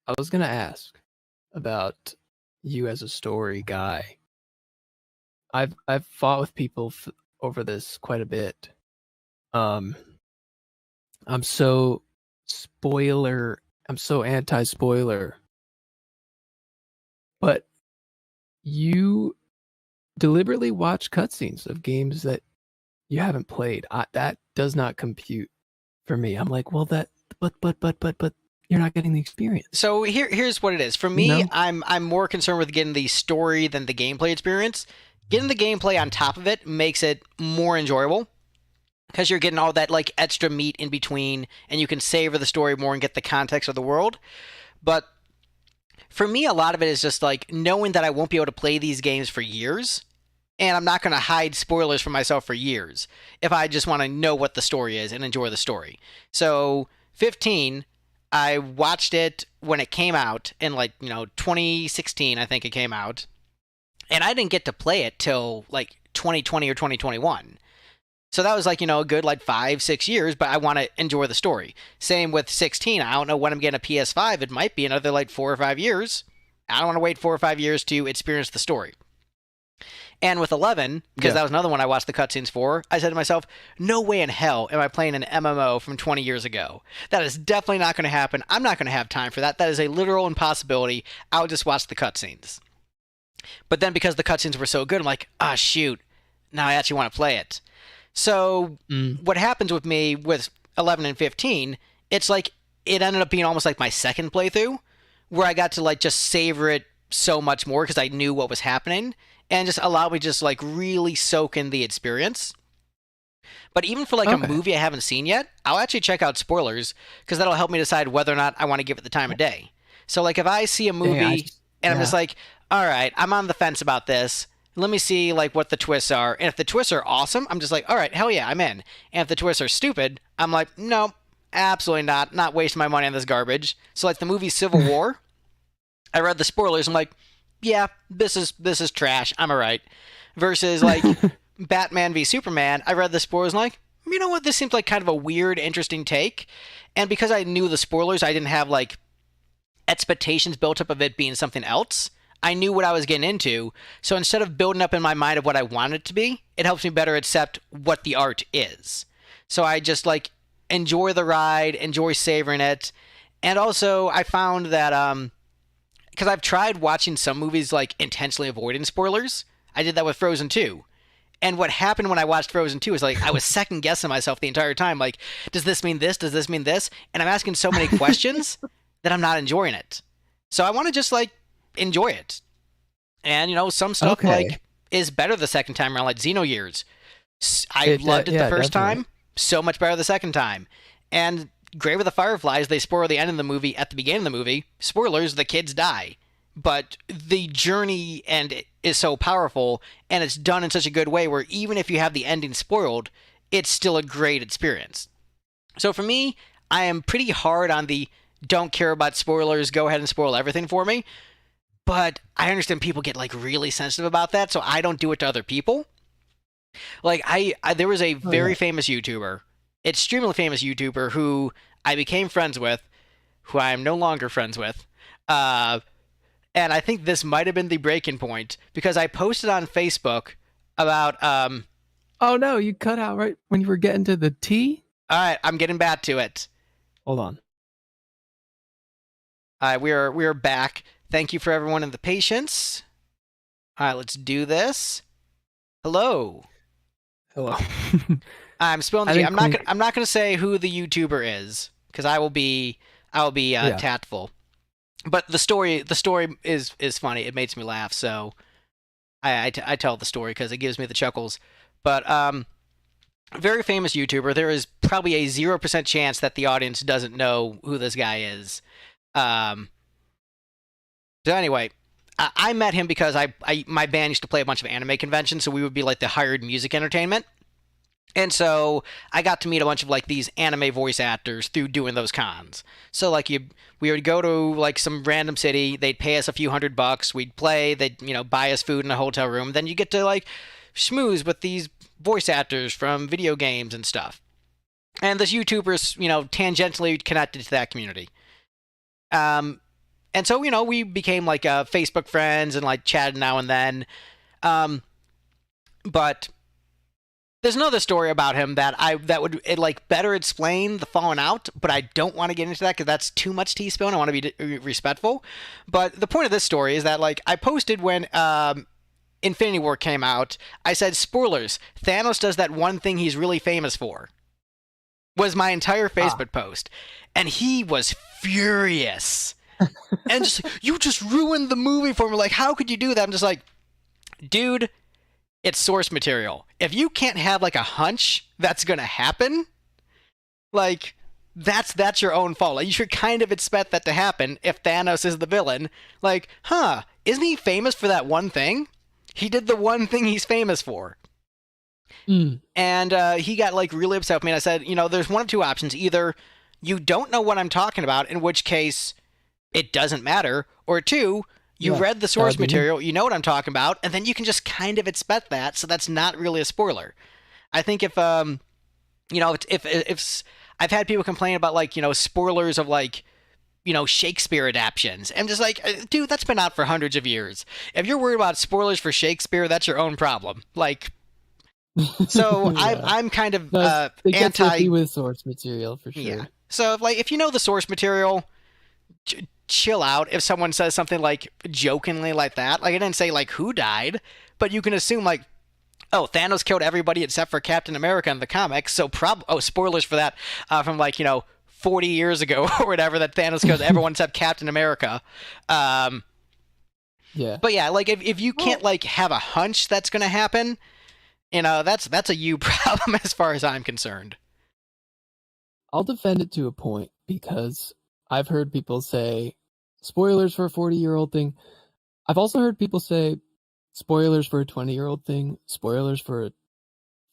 I was gonna ask about you as a story guy. I've fought with people over this quite a bit. Um, I'm so spoiler. I'm so anti-spoiler. But you deliberately watch cutscenes of games that you haven't played. That does not compute for me. I'm like, well, but you're not getting the experience. So here's what it is. For You me, know? I'm more concerned with getting the story than the gameplay experience. Getting the gameplay on top of it makes it more enjoyable because you're getting all that like extra meat in between, and you can savor the story more and get the context of the world. But for me, a lot of it is just like knowing that I won't be able to play these games for years, and I'm not going to hide spoilers for myself for years if I just want to know what the story is and enjoy the story. So, 15, I watched it when it came out in 2016, I think it came out, and I didn't get to play it till like 2020 or 2021. So that was like, a good like 5, 6 years, but I want to enjoy the story. Same with 16. I don't know when I'm getting a PS5. It might be another like 4 or 5 years. I don't want to wait 4 or 5 years to experience the story. And with 11, because Yeah. that was another one I watched the cutscenes for, I said to myself, no way in hell am I playing an MMO from 20 years ago. That is definitely not going to happen. I'm not going to have time for that. That is a literal impossibility. I'll just watch the cutscenes. But then because the cutscenes were so good, I'm like, ah, shoot. Now I actually want to play it. So Mm. what happens with me with 11 and 15, it's like it ended up being almost like my second playthrough where I got to like just savor it so much more because I knew what was happening and just allowed me to just like really soak in the experience. But even for like a Okay. movie I haven't seen yet, I'll actually check out spoilers because that'll help me decide whether or not I want to give it the time of day. So like if I see a Dang, movie and I'm just yeah. like, all right, I'm on the fence about this. Let me see like what the twists are. And if the twists are awesome, I'm just like, all right, hell yeah, I'm in. And if the twists are stupid, I'm like, no, absolutely not. Not wasting my money on this garbage. So like the movie Civil War, I read the spoilers. I'm like, yeah, this is trash. I'm alright. Versus like Batman v Superman, I read the spoilers and like, you know what? This seems like kind of a weird, interesting take. And because I knew the spoilers, I didn't have like expectations built up of it being something else. I knew what I was getting into. So instead of building up in my mind of what I want it to be, it helps me better accept what the art is. So I just like enjoy the ride, enjoy savoring it. And also I found that because I've tried watching some movies like intentionally avoiding spoilers. I did that with Frozen 2. And what happened when I watched Frozen 2 is like I was second guessing myself the entire time. Like, does this mean this? Does this mean this? And I'm asking so many questions that I'm not enjoying it. So I want to just like enjoy it. And some stuff Okay. like is better the second time around, like Xenogears. I loved it the Yeah, first definitely. time, so much better the second time. And Grave of the Fireflies, they spoil the end of the movie at the beginning of the movie. Spoilers: the kids die, but the journey and it is so powerful, and it's done in such a good way where even if you have the ending spoiled, it's still a great experience. So for me, I am pretty hard on the don't care about spoilers, go ahead and spoil everything for me. But I understand people get like really sensitive about that, so I don't do it to other people. Like I there was a Oh yeah. very famous YouTuber, extremely famous YouTuber who I became friends with, who I am no longer friends with. Uh, and I think this might have been the breaking point because I posted on Facebook about Oh no, you cut out right when you were getting to the T. all right, I'm getting back to it. Hold on. We are back. Thank you for everyone in the patience. All right, let's do this. Hello. Hello. I'm spilling the I tea. think I'm not Queen. gonna I'm not gonna say who the YouTuber is because I will be Yeah. tactful. But the story is funny. It makes me laugh. So I tell the story because it gives me the chuckles. But very famous YouTuber. There is probably a 0% chance that the audience doesn't know who this guy is. Um, so anyway, I met him because I my band used to play a bunch of anime conventions, so we would be like the hired music entertainment. And so I got to meet a bunch of like these anime voice actors through doing those cons. So like we would go to like some random city, they'd pay us a few $100, we'd play, they'd buy us food in a hotel room, then you get to like schmooze with these voice actors from video games and stuff. And this YouTuber's tangentially connected to that community. Um, And so, we became like Facebook friends and like chatted now and then. Um, but there's another story about him that would like better explain the falling out, but I don't want to get into that because that's too much tea spill. I want to be respectful. But the point of this story is that like I posted when Infinity War came out, I said spoilers. Thanos does that one thing he's really famous for. Was my entire Facebook post, and he was furious. And just you just ruined the movie for me. Like, how could you do that? I'm just like, dude, it's source material. If you can't have like a hunch that's gonna happen, like that's your own fault. Like, you should kind of expect that to happen if Thanos is the villain. Like, isn't he famous for that one thing? He did the one thing he's famous for. And he got like really upset with me. And I said, there's one of two options. Either you don't know what I'm talking about, in which case it doesn't matter, or two, you read the source material, you know what I'm talking about, and then you can just kind of expect that, so that's not really a spoiler. I think if I've had people complain about like, spoilers of like, Shakespeare adaptions. I'm just like, dude, that's been out for hundreds of years. If you're worried about spoilers for Shakespeare, that's your own problem. Like, so Yeah. I'm kind of it gets anti tricky with source material for sure. Yeah. So if you know the source material, chill out. If someone says something like jokingly like that, like I didn't say like who died, but you can assume like, oh, Thanos killed everybody except for Captain America in the comics. So spoilers for that from like 40 years ago or whatever, that Thanos killed everyone except Captain America. Yeah. But yeah, like if you can't like have a hunch that's gonna happen, that's a you problem as far as I'm concerned. I'll defend it to a point because I've heard people say spoilers for a 40-year-old thing. I've also heard people say spoilers for a 20-year-old thing, spoilers for a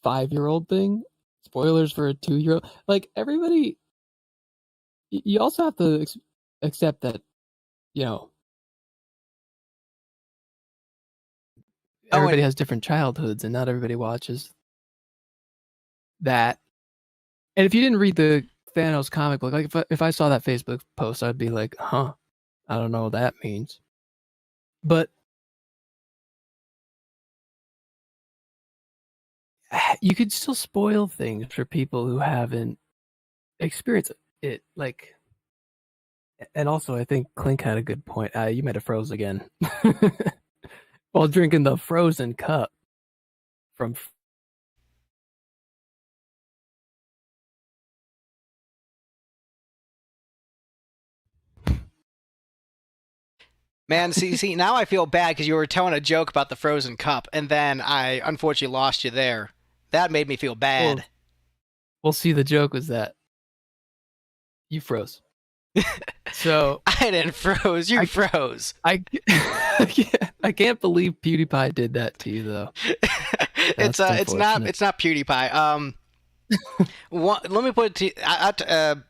5-year-old thing, spoilers for a 2-year-old. Like, everybody, you also have to accept that, everybody has different childhoods and not everybody watches that. And if you didn't read the Thanos comic book, like if I saw that Facebook post, I'd be like, I don't know what that means. But you could still spoil things for people who haven't experienced it. Like, and also I think Clink had a good point. You might have froze again while drinking the frozen cup from. Man, see, now I feel bad because you were telling a joke about the frozen cup, and then I unfortunately lost you there. That made me feel bad. Well, see, the joke was that you froze. So I didn't froze. You froze. I can't believe PewDiePie did that to you, though. It's not PewDiePie. Let me put it to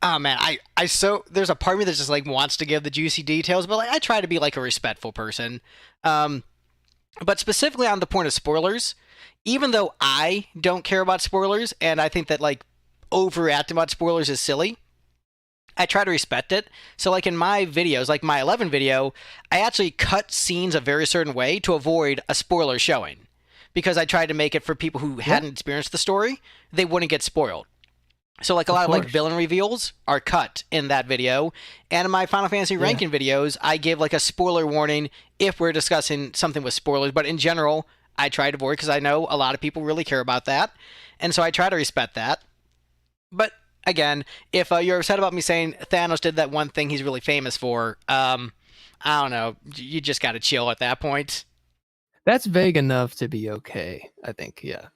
oh man, there's a part of me that just like wants to give the juicy details, but like I try to be like a respectful person. But specifically on the point of spoilers, even though I don't care about spoilers and I think that like overreacting about spoilers is silly, I try to respect it. So like in my videos, like my 11 video, I actually cut scenes a very certain way to avoid a spoiler showing. Because I tried to make it for people who hadn't experienced the story, they wouldn't get spoiled. So like a lot of like villain reveals are cut in that video. And in my Final Fantasy ranking videos, I give like a spoiler warning if we're discussing something with spoilers. But in general, I try to avoid because I know a lot of people really care about that. And so I try to respect that. But again, if you're upset about me saying Thanos did that one thing he's really famous for, I don't know. You just got to chill at that point. That's vague enough to be okay, I think, yeah.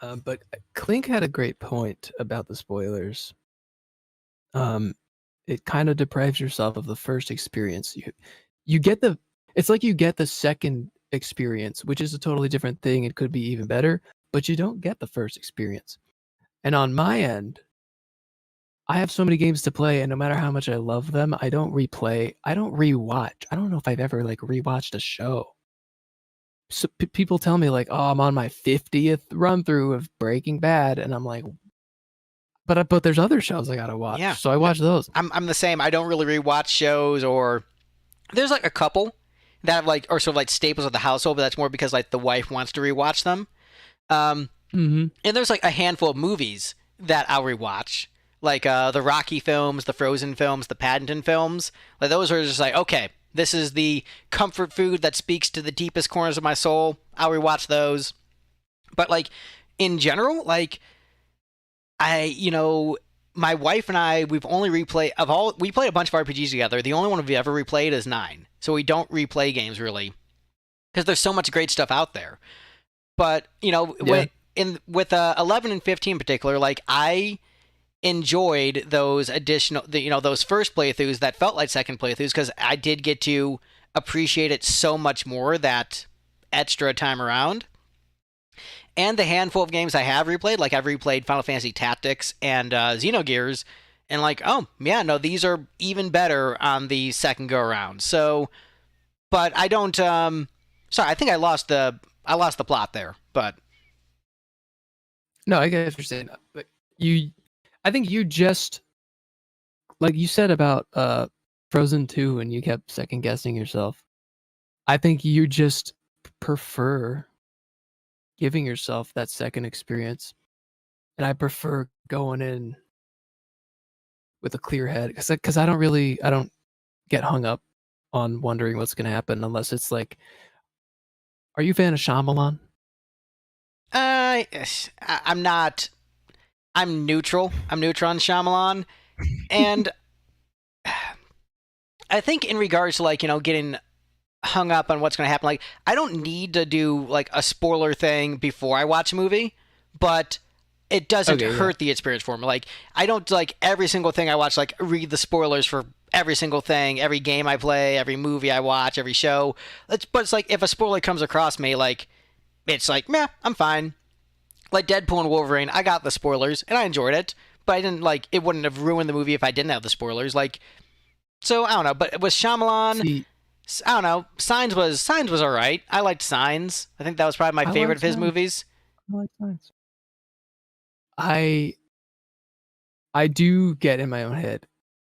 But Clink had a great point about the spoilers. It kind of deprives yourself of the first experience. You get it's like you get the second experience, which is a totally different thing. It could be even better, but you don't get the first experience. And on my end, I have so many games to play, and no matter how much I love them, I don't replay. I don't rewatch. I don't know if I've ever like rewatched a show. So people tell me like, "Oh, I'm on my 50th run through of Breaking Bad," and I'm like, but there's other shows I gotta Yeah, watch, so I no, watch those. I'm the same. I don't really rewatch shows, or there's like a couple that have like are sort of like staples of the household, but that's more because like the wife wants to rewatch them. Um, Mm-hmm. and there's like a handful of movies that I'll rewatch, like the Rocky films, the Frozen films, the Paddington films. Like those are just like, okay, this is the comfort food that speaks to the deepest corners of my soul. I'll rewatch those. But like in general, like my wife and I, we've only replayed of all. We played a bunch of RPGs together. The only one we've ever replayed is 9. So we don't replay games really because there's so much great stuff out there. But Yeah. with 11 and 15 in particular, like I enjoyed those additional, those first playthroughs that felt like second playthroughs because I did get to appreciate it so much more that extra time around. And the handful of games I have replayed, like I've replayed Final Fantasy Tactics and Xenogears, and like, oh yeah, no, these are even better on the second go around. So, but I don't. Sorry, I think I lost the plot there, but No, I get what you're saying. But I think you just like you said about Frozen 2 and you kept second guessing yourself. I think you just prefer giving yourself that second experience. And I prefer going in with a clear head because I don't get hung up on wondering what's going to happen unless it's like, are you a fan of Shyamalan? I'm not. I'm neutral. I'm neutral on Shyamalan, and I think in regards to like getting hung up on what's going to happen, like I don't need to do like a spoiler thing before I watch a movie, but it doesn't Okay, yeah. hurt the experience for me. Like I don't like every single thing I watch like read the spoilers for every single thing, every game I play, every movie I watch, every show. But it's like if a spoiler comes across me, like it's like, meh, I'm fine. Like Deadpool and Wolverine, I got the spoilers and I enjoyed it, but I didn't like it. Wouldn't have ruined the movie if I didn't have the spoilers. Like, so I don't know. But with Shyamalan, See, I don't know. Signs was all right. I liked Signs. I think that was probably my I favorite like of his science. movies. I like science. I I do get in my own head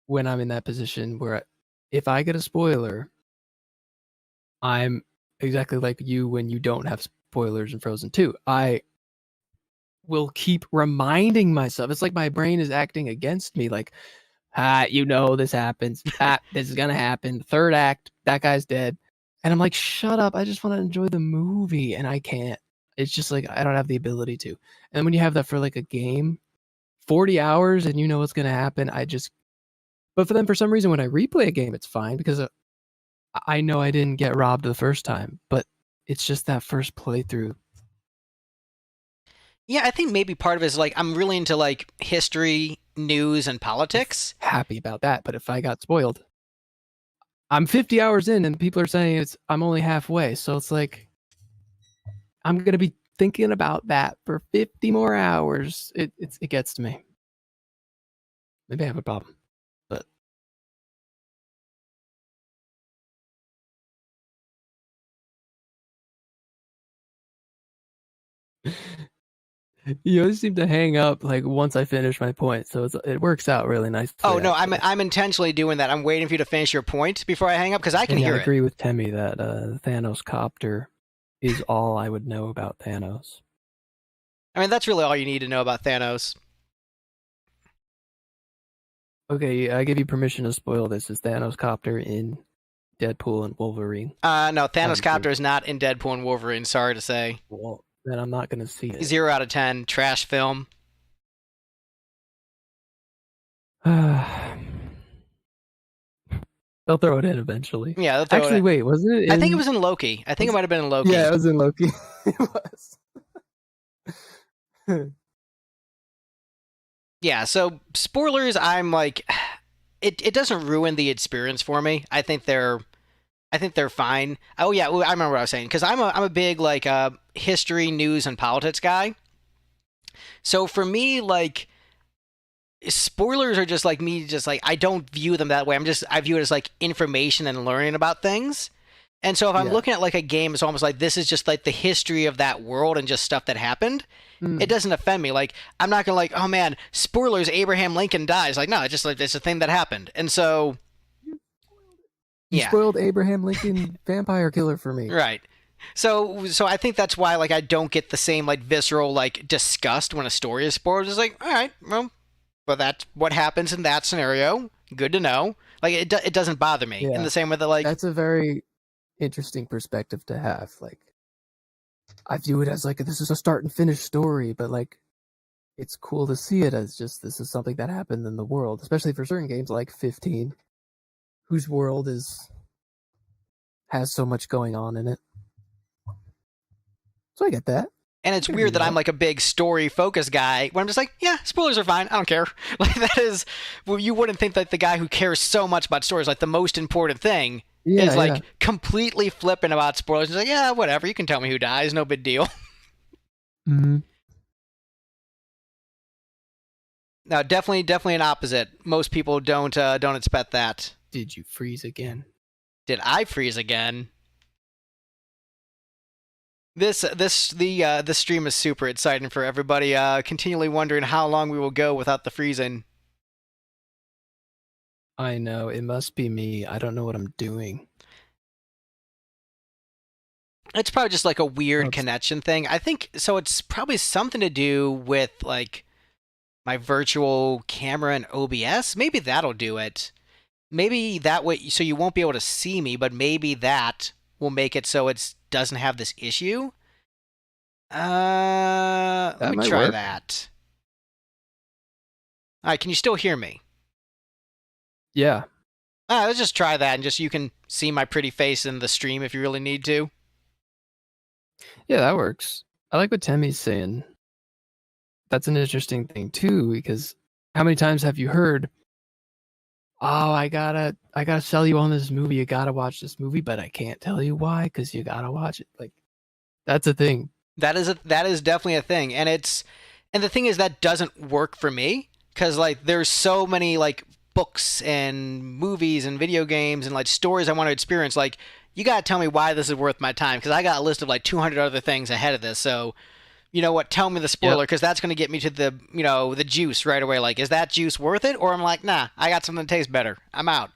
when I'm in that position where if I get a spoiler, I'm exactly like you when you don't have spoilers in Frozen 2. I will keep reminding myself. It's like my brain is acting against me. Like, this happens. This is gonna happen. Third act, that guy's dead. And I'm like, shut up. I just want to enjoy the movie. And I can't. It's just like I don't have the ability to. And when you have that for like a game, 40 hours and you know what's gonna happen, but for them, for some reason, when I replay a game, it's fine because I know I didn't get robbed the first time. But it's just that first playthrough. Yeah, I think maybe part of it is like I'm really into like history, news, and politics. Happy about that. But if I got spoiled, I'm 50 hours in and people are saying I'm only halfway. So it's like I'm gonna be thinking about that for 50 more hours. It gets to me. Maybe I have a problem. But you always seem to hang up like once I finish my point. So it works out really Oh nicely no, I'm actually. I'm intentionally doing that. I'm waiting for you to finish your point before I hang up because I can And yeah, I hear it. agree with Temmie that Thanos copter is all I would know about Thanos. I mean, that's really all you need to know about Thanos. Okay, I give you permission to spoil this. Is Thanos copter in Deadpool and Wolverine? No, Out of Thanos the two. Copter is not in Deadpool and Wolverine. Sorry to say, Well, then I'm not gonna see it. 0 out of 10, trash film. They'll throw it in eventually. Yeah, they'll throw Actually, it. wait, wasn't it I think it in? was in Loki. I think it might have been in Yeah, Loki. it was in Loki. It was. Yeah, so spoilers, I'm like, it doesn't ruin the experience for me. I think they're fine. Oh yeah, I remember what I was saying because I'm a big like history, news, and politics guy. So for me, like spoilers are just like me, just like I don't view them that way. I view it as like information and learning about things. And so if I'm Yeah. looking at like a game, it's almost like this is just like the history of that world and just stuff that happened. It Mm. doesn't offend me. Like I'm not gonna like, oh man, spoilers, Abraham Lincoln dies. Like no, it's just like it's a thing that happened. And so You yeah, spoiled Abraham Lincoln vampire killer for me. right. So I think that's why like I don't get the same like visceral like disgust when a story is spoiled. It's like all right, well, but that's what happens in that scenario. Good to know. Like it doesn't bother me in Yeah. the same way that like That's a very interesting perspective to have. Like, I view it as like this is a start and finish story, but like it's cool to see it as just this is something that happened in the world, especially for certain games like 15, whose world is has so much going on in it. So I get that. and I it's can agree weird that with I'm that. like a big story focused guy when I'm just like, yeah, spoilers are fine. I don't care. Like that is, well, you wouldn't think that the guy who cares so much about stories, like the most important thing, is Yeah, yeah. like completely flippant about spoilers. He's like, yeah, whatever. You can tell me who dies. No big deal. Mm-hmm. No, definitely an opposite. Most people don't expect that. Did you freeze again? Did I freeze again? This stream is super exciting for everybody. Continually wondering how long we will go without the freezing. I know, it must be me. I don't know what I'm doing. It's probably just like a weird Oops. connection thing. I think so. It's probably something to do with like my virtual camera and OBS. Maybe that'll do it. Maybe that way, so you won't be able to see me, but maybe that will make it so it doesn't have this issue. Let That me might try work. that. All right, can you still hear me? Yeah. Let's just try that, and just you can see my pretty face in the stream if you really need to. Yeah, that works. I like what Temmie's saying. That's an interesting thing too, because how many times have you heard, "Oh, I gotta sell you on this movie. You gotta watch this movie, but I can't tell you why because you gotta watch it." Like that's a thing. That is definitely a thing, and the thing is that doesn't work for me because like there's so many like books and movies and video games and like stories I want to experience. Like you gotta tell me why this is worth my time because I got a list of like 200 other things ahead of this. So you know what? Tell me the Yep. spoiler because that's gonna get me to the the juice right away. Like is that juice worth it? Or I'm like nah, I got something that tastes better. I'm out.